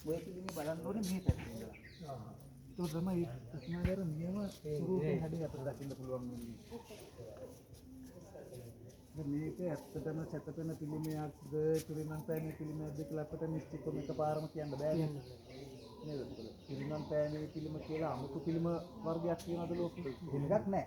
ඔය පිළිමේ බලන්න ඕනේ මේ පැත්තේ ඉඳලා. ඒක තමයි ප්‍රඥාදර නියම ස්වරූපයෙන් හැදී අපිට දකින්න පුළුවන් වෙන්නේ. මේක ඇත්තටම සැතපෙන පිළිමයක්ද පිළිමන් පෑමේ පිළිමයක්ද කියලා අපිට නිශ්චිතව එකපාරම කියන්න බෑ නේද? පිළිමන් පෑමේ පිළිම කියලා 아무තු පිළිම වර්ගයක් කියනවද ලෝකෙ? එහෙම එකක් නැහැ.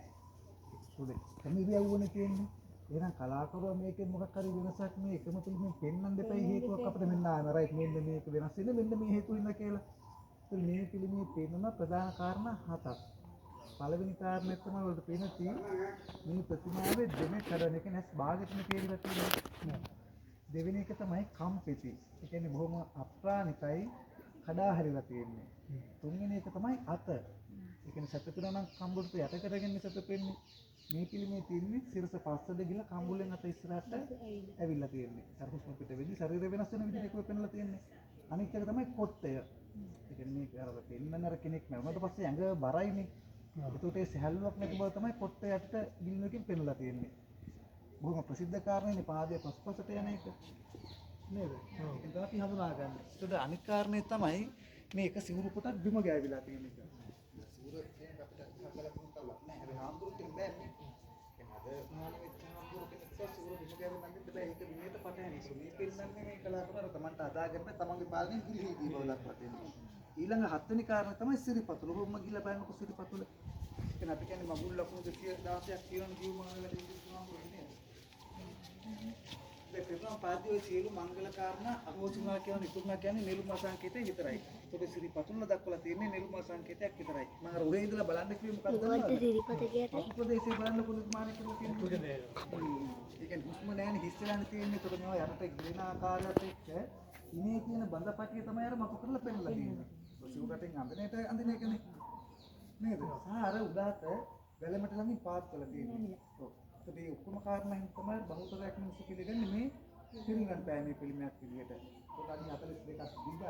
උදේ කමිරියවුවනේ තියෙන්නේ. එහෙනම් කලාකරුවා මේකෙන් මොකක් හරි වෙනසක් මේ එකම පිළිමෙන් පෙන්වන්න දෙපයි හේතුවක් අපිට මෙන්න ආන රයිට් මෙන්න මේක වෙනස් වෙන්නේ මෙන්න මේ හේතුව ඉන්න කියලා. ඒත් මේ පිළිමේ පෙන්වන ප්‍රධාන කාරණා හතක්. පළවෙනි කාරණේ තමයි වලට පේන මේ ප්‍රතිමාවේ දෙමෙ කරන එක නැස් භාගයටම කියලා තියෙනවා. දෙවෙනි එක තමයි කම්පිති. ඒ කියන්නේ බොහොම අප්‍රාණිකයි කඩා හැරිලා තියෙන්නේ. තුන්වෙනි එක තමයි අත. ඒ කියන්නේ සැතපෙනා නම් කම්බුලට යට කරගෙන සැතපෙන්නේ. මේ පිළිමේ තියෙන්නේ සිරස පස්සට ගිහලා කම්බුලෙන් අත ඉස්සරහට ඇවිල්ලා තියෙන්නේ. අර හුස්ම පිට වෙද්දි ශරීරය වෙනස් වෙන විදිහට ඒක පෙන්වලා තියෙන්නේ. අනිත් එක තමයි කොට්ටය. ඒ කියන්නේ මේක අර පෙන්නන අර කෙනෙක් මරුණාට පස්සේ ඇඟ බරයිනේ. ඒකට ඒ සහැල්ලුවක් නැති බව තමයි කොට්ටයට ගිලිනකින් පෙන්වලා තියෙන්නේ. බොහොම ප්‍රසිද්ධ කාරණේනේ පාදයේ පස්පසට යන එක. නේද? ඒක අපි හඳුනා ගන්න. ඒකට අනිත් කාරණේ තමයි මේක සිවුරු පොටක් බිම ගෑවිලා තියෙන එක. සිවුර කියන්නේ අපිට හදලා පුතලක් නෑ. හැබැයි හාමුදුරුවෝ බෑනේ. ඒ හද මොනවානේ වෙච්ච හාමුදුරුවෝ කෙනෙක් සිවුර බිම ගෑවෙන්න නම් බෑ. ඒක විනයට පටහැනි. මේ පෙන්නන්නේ මේ කලාකරුවා තමන්ට අදාගන්න තමන්ගේ පාලනේ ගිලිහිදී බව දක්වා තියෙනවා. ඊළඟ හත්වෙනි කාරණා තමයි සිරිපතුල. ඔහොම ගිහලා බලනකො සිරිපතුල. ඒක අපි කියන්නේ මගුල් ලකුණු 216ක් කියන ජීවමාන වල ඉඳිනවා නේද? දෙකම පාදියේ සියලු මංගල කාරණා අහෝසුනා කියන ඉතුරුනා කියන්නේ නෙළුම සංකේතය විතරයි. ඒකේ සිරිපතුල දක්වලා තියෙන්නේ නෙළුම සංකේතයක් විතරයි. මම අර උරේ ඉඳලා බලන්න කිව්වේ මොකක්ද දන්නවද? සිරිපතකයට ප්‍රදේශේ බලන්න පුළුවන් මාන කියලා තියෙනවා. ඒ කියන්නේ හුස්ම නැහැනේ හිස්සලානේ තියෙන්නේ. ඒකට මේවා යටට ගිලින ආකාරයට එක්ක ඉනේ කියන බඳපටිය තමයි අර මතු කරලා පෙන්නලා තියෙන්නේ. සිවුරටෙන් අඳිනේට අඳින එකනේ. නේද? අර උඩට වැලමට ළඟින් පාත් කරලා තියෙන්නේ. ඔව්. ඒ ඔක්කොම කාරණා හින් තමයි බහුතරයක් මිනිස්සු පිළිගන්නේ මේ පිළිගන්න බෑ මේ පිළිමයක් විදියට. ඒක අඩි 42ක් දීගයි.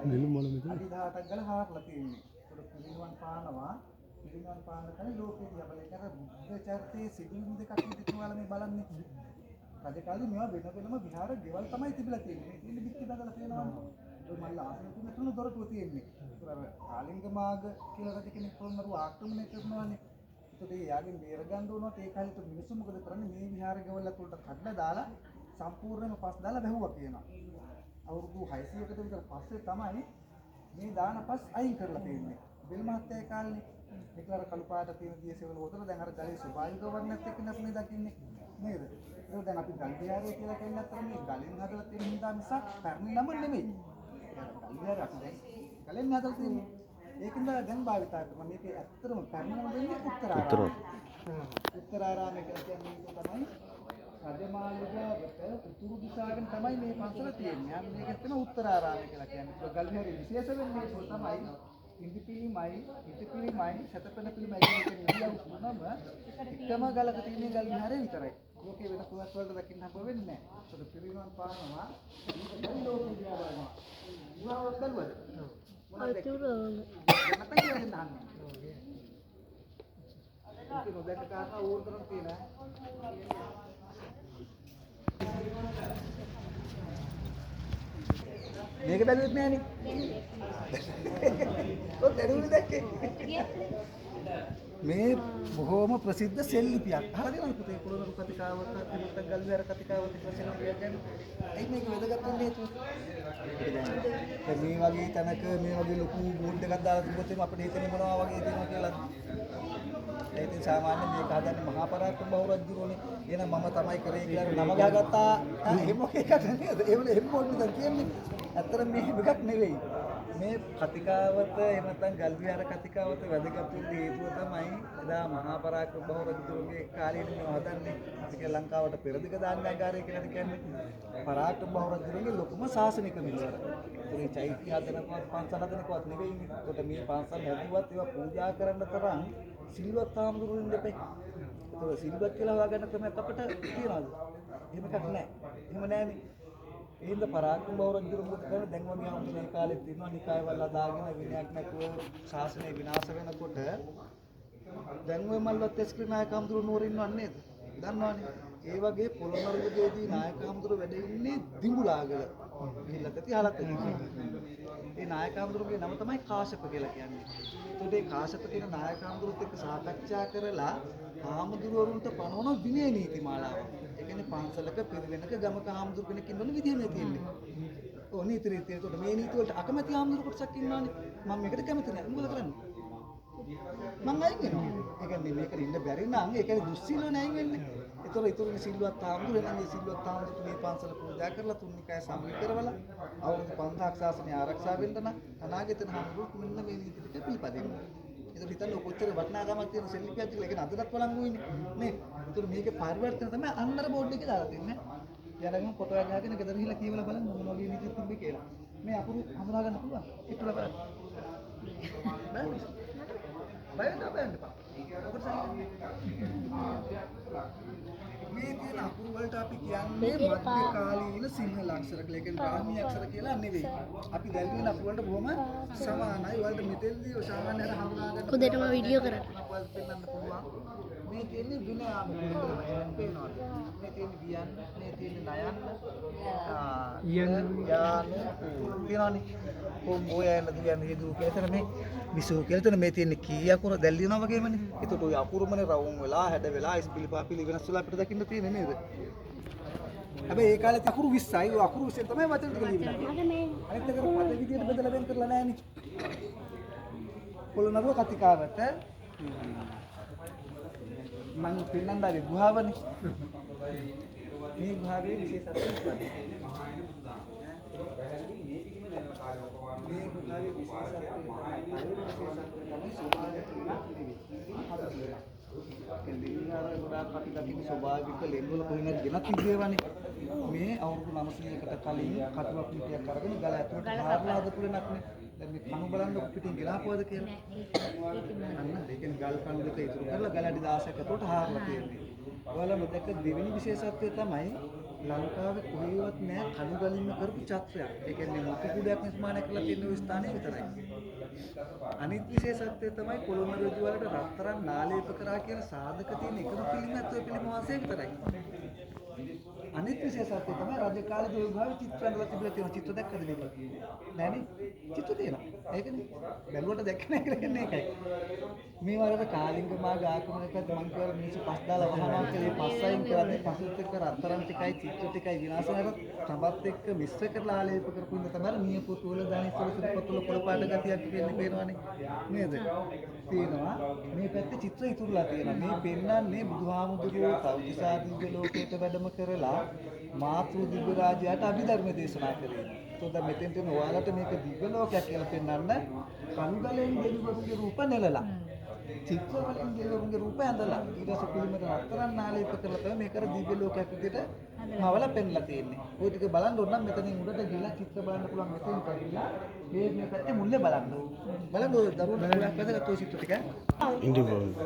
අඩි 18ක් ගාලා හාරලා තියෙන්නේ. ඒක පිළිවන් පානවා. පිළිවන් පාන කලින් ලෝකේ දිහා බලලා ඒක බුද්ධ චරිතයේ සිදුවීම් දෙකක් විදිහට ඔයාලා මේ බලන්නේ. රජ කාලේ මේවා වෙන වෙනම විහාර ගෙවල් තමයි තිබිලා තියෙන්නේ. මේ තියෙන්නේ බිත්ති දාලා තියෙනවා. ඒ මල්ල ආසන තුන දොරටුව තියෙන්නේ. ඒක අර ආලිංග මාර්ග කියලා රජ කෙනෙක් කොහොමද ආක්‍රමණය කරනවානේ. ඒකට ඒ යාගෙන් බේර ගන්න උනොත් ඒ කාලේ මිනිස්සු මොකද කරන්නේ මේ විහාර ගෙවල් අතුලට කඩලා දාලා සම්පූර්ණයෙන්ම පස් දාලා වැහුවා කියනවා. අවුරුදු 600කට විතර පස්සේ තමයි මේ දාන පස් අයින් කරලා තියෙන්නේ. බෙල් මහත්තයා ඒ කාලේ මේක අර කළු පාට තියෙන දියසෙවල වතර දැන් අර ගලේ ස්වභාවික වර්ණයත් එක්ක නැත්නම් දකින්නේ නේද? ඒක දැන් අපි ගල් විහාරය කියලා කියන්නේ අතර මේ ගලෙන් හදලා තියෙන හින්දා මිසක් පැරණි නම නෙමෙයි. ගල් විහාරය අපි දැන් ගලෙන් හදලා තියෙන්නේ. ඒකින්ද දැන් භාවිතා කරනවා මේක ඇත්තටම පැරණිම වෙන්නේ උත්තරාරාමය. උත්තරාරාමය කියන්නේ තමයි රජමාලිගාවට උතුරු දිශාවෙන් තමයි මේ පන්සල තියෙන්නේ. අන්න මේක තමයි උත්තරාරාමය කියලා කියන්නේ. ඒක ගල් විහාරයේ විශේෂ වෙන්නේ ඒක තමයි ඉන්දි පිළිමයි, ඉති පිළිමයි, සතපන පිළිමයි කියන ඉරියව් තුනම එකම ගලක තියෙන ගල් විහාරය විතරයි. ලෝකේ වෙන පුවත් වලට දකින්න හම්බ වෙන්නේ නැහැ. ඒක පිළිවන් පානවා. ඒක ලෝකේ දිහා බලනවා. උනාවක් බලවද? අතුරුම මතක ගන්න දාන්න. ඒක නොදැක කාරණා ඕනතරම් තියෙනවා. මේක බැලුවෙත් නෑනේ. ඔය දැනුනේ දැක්කේ. මේ බොහෝම ප්‍රසිද්ධ සෙල් ලිපියක්. අහලා තියෙනවද පුතේ පොළොන්නරු කතිකාවත, තිරුත්ත ගල්විහාර කතිකාවත කියලා සෙල් ලිපියක් ගැන? ඒක මේක වැදගත් වෙන්න හේතුව. මේ වගේ තැනක මේ වගේ ලොකු බෝඩ් එකක් දාලා තිබ්බොත් එහෙම අපිට හිතෙන්නේ මොනවා වගේ තියෙනවා කියලා. ඒ ඉතින් සාමාන්‍ය මේක හදන්නේ මහා පරාක්‍රම බහු රජුරෝනේ. එහෙනම් මම තමයි කරේ කියලා නම ගහගත්තා. එහෙම එකක් නේද? එහෙම බෝඩ් එකක් කියන්නේ. ඇත්තට මේ එකක් නෙවෙයි. මේ කතිකාවත එහෙම නැත්නම් ගල්විහාර කතිකාවත වැදගත් වෙන්න හේතුව තමයි එදා මහා පරාක්‍රම බහු රජුගේ කාලේදී මේ හදන්නේ. ඒක ලංකාවට පෙරදිග දාන්නාගාරය කියලා කියන්නේ. පරාක්‍රම බහු රජුගේ ලොකුම ශාසනික මිලවර. ඒ චෛත්‍ය හදනකවත් පන්සල් හදනකවත් නෙවෙයි. ඒකට මේ පන්සල් හැදුවත් ඒවා පූජා කරන්න තරම් සිල්වත් ආමඳුරුන් දෙපේ. ඒක සිල්වත් කියලා හොයාගන්න ක්‍රමයක් අපිට තියනවාද? එහෙම එකක් නැහැ. එහෙම නැහැනේ. ඒඳ පරාක්‍රම බහු රජු මොකද කරන්නේ දැන් වගේ ආමුනේ කාලෙත් තියෙනවා නිකායවල දාගෙන විනයක් නැතුව ශාසනය විනාශ වෙනකොට දැන් ඔය මල්වත් එස්ක්‍රි නායක හඳුරු නුවර ඉන්නව නේද දන්නවනේ ඒ වගේ පොළොන්නරුවේදී නායක හඳුරු වැඩ ඉන්නේ දිඹුලාගල ගිහිල්ලා ඇති අහලත් ඇති. ඒ නායක හඳුරුගේ නම තමයි කාශ්‍යප කියලා කියන්නේ. ඒකට ඒ කාශ්‍යප කියන නායක හඳුරුත් එක්ක සාකච්ඡා කරලා හාමුදුරුවරුන්ට පනවන විනය නීති මාලාව. ඒ කියන්නේ පන්සලක පිරිවෙනක ගමක හාමුදුරු කෙනෙක් ඉන්නවනේ විදිය මේ තියෙන්නේ. ඔව් නීති රීතිය. ඒකට මේ නීති වලට අකමැති හාමුදුරු කොටසක් ඉන්නවනේ. මම මේකට කැමති නැහැ. මොකද කරන්නේ? මං අයින් වෙනවා. ඒ කියන්නේ මේකට ඉන්න බැරි නම් ඒ කියන්නේ දුස්සීලව නැයින් වෙන්නේ. ඒතර ඉතුරුනේ සිල්වත් හාමුදුරු එනම් ඒ සිල්වත් හාමුදුරු මේ පන්සල පූජා කරලා තුන්නිකය සමගි කරවලා අවුරුදු 5000ක් ශාසනය ආරක්ෂා වෙන්න නම් අනාගතේ හාමුදුරු මෙන්න මේ නීති ටික පිළිපදින්න. ඒක හිතන්න කොච්චර වටිනාකමක් තියෙන සෙල්ලිපියක් කියලා. ඒක අදටත් වළංගු වෙන්නේ නේ. ඒතර මේකේ පරිවර්තන තමයි අන්නර බෝඩ් එකේ දාලා තින්නේ. යනගම ෆොටෝ එකක් ගහගෙන ගෙදර ගිහලා කියවලා බලන්න මොන වගේ නීතියක් තිබ්බේ කියලා. මේ අකුරු හඳුනා ගන්න පුළුවන්. ඒකල බලන්න. බය වෙන්න එපා. මේ තියෙන අකුරු වලට අපි කියන්නේ මධ්‍යකාලීන සිංහල අක්ෂර කියලා. ඒ කියන්නේ බ්‍රාහ්මී අක්ෂර කියලා නෙවෙයි. අපි දැන් කියන අකුරු වලට බොහොම සමානයි. වලට මෙතෙන්දී සාමාන්‍ය අර හඳුනා ගන්න. කුදේටම වීඩියෝ කරන්න. පෙන්නන්න පුළුවන්. මේ තියෙන්නේ විනයානුකූල වචන පේනවා. මේ තියෙන්නේ වියන්න, මේ තියෙන්නේ නයන්න. තියනවානේ. ඔය යන දියන් හේතු කියලා මේ විසු කියලා තන මේ තියෙන්නේ කී අකුර දැල් දිනවා වගේමනේ. ඒකට ඔය අකුරුමනේ රවුම් වෙලා හැඩ වෙලා ඉස්පිලි පාපිලි වෙනස් වෙලා අපිට දකින්න තියෙන්නේ නේද? හැබැයි ඒ කාලේ අකුරු 20යි. ඔය අකුරු 20 තමයි වචන ටික ලියන්නේ. අනිත් එක පද විදියට බෙදලා වෙන් කරලා නැහැනේ. පොළොන්නරුව කතිකාවට මම පෙන්නන්න ආවේ ගුහාවනේ. මේ ගුහාවේ විශේෂත්වය මේ ගුහාවේ ස්වභාවික ලෙන්වල කොහෙන්ද ගෙනත් තිබේවනේ. මේ අවුරුදු 900කට කලින් කටුවක් පිටියක් අරගෙන ගල ඇතුලට හාරලා හදපු ලෙනක් නේ. දැන් මේ කණු බලන්න පිටින් ගෙනාපුවද කියලා. අන්න ඒ කියන්නේ ගල් කණු දෙක ඉතුරු කරලා ගල අඩි 16ක් ඇතුලට හාරලා තියෙන්නේ. ඔයාලා මෙතක දෙවෙනි විශේෂත්වය තමයි ලංකාවේ කොහෙවත් නැහැ කණු ගලින්ම කරපු චත්‍රයක්. ඒ කියන්නේ මුතු කුඩයක් නිර්මාණය කරලා තියෙන ওই ස්ථානයේ විතරයි. අනිත් විශේෂත්වය තමයි පොළොන්නරුව වලට රත්තරන් නාලේප කරා කියලා සාධක තියෙන එකම පිළිමත් ඔය පිළිම වාසය විතරයි. අනිත් විශේෂත්වය තමයි රජ කාලේ ඔය ගාවේ චිත්‍ර ඇඳලා තිබිලා තියෙන චිත්‍ර දැක්කද මේක? නෑනේ. චිත්‍ර තියෙනවා. ඒකනේ. බැලුවට දැක්ක නෑ කියලා කියන්නේ ඒකයි. මේ වලට කාලිංග මාගේ ආක්‍රමණයකට මං කියවල මිනිස්සු පස් දාලා වහනවා කියලා පස්සයින් කරන්නේ පසුත් එක්ක රත්තරන් ටිකයි චිත්‍ර ටිකයි විනාශ කරලා සම්පත් එක්ක මිශ්‍ර කරලා ආලේප කරපු ඉන්න තමයි මිය පොතු වල දානිස්සල සිල්පත් වල පොළපාට ගතියක් තියෙන්නේ පේනවනේ. නේද? තියෙනවා. මේ පැත්තේ චිත්‍ර ඉතුරුලා තියෙනවා. මේ පෙන්නන්නේ බුදුහාමුදුරුවෝ තවතිසාදීගේ ලෝකයට වැඩම කරලා මාතෘ දිව්‍ය රාජයාට අභිධර්ම දේශනා කරේ. ඒකද මෙතෙන්ට ඔයාලට මේක දිව්‍ය ලෝකයක් කියලා පෙන්වන්න කණුගලෙන් දෙවිවරුන්ගේ රූප නෙලලා. චිත්‍ර වලින් දෙවිවරුන්ගේ රූප ඇඳලා ඊට පස්සේ පිළිමයට රත්තරන් නාලේප කරලා තමයි මේක දිව්‍ය ලෝකයක් විදිහට මවලා පෙන්ලා තියෙන්නේ. ඔය ටික බලන්න ඕන නම් මෙතනින් උඩට ගිහලා චිත්‍ර බලන්න පුළුවන් මෙතෙන් කඩිලා මේ පැත්තේ මුල්ලේ බලන්න. බලන්න ඔය දරුවෝ වැදගත් ඔය චිත්‍ර ටික.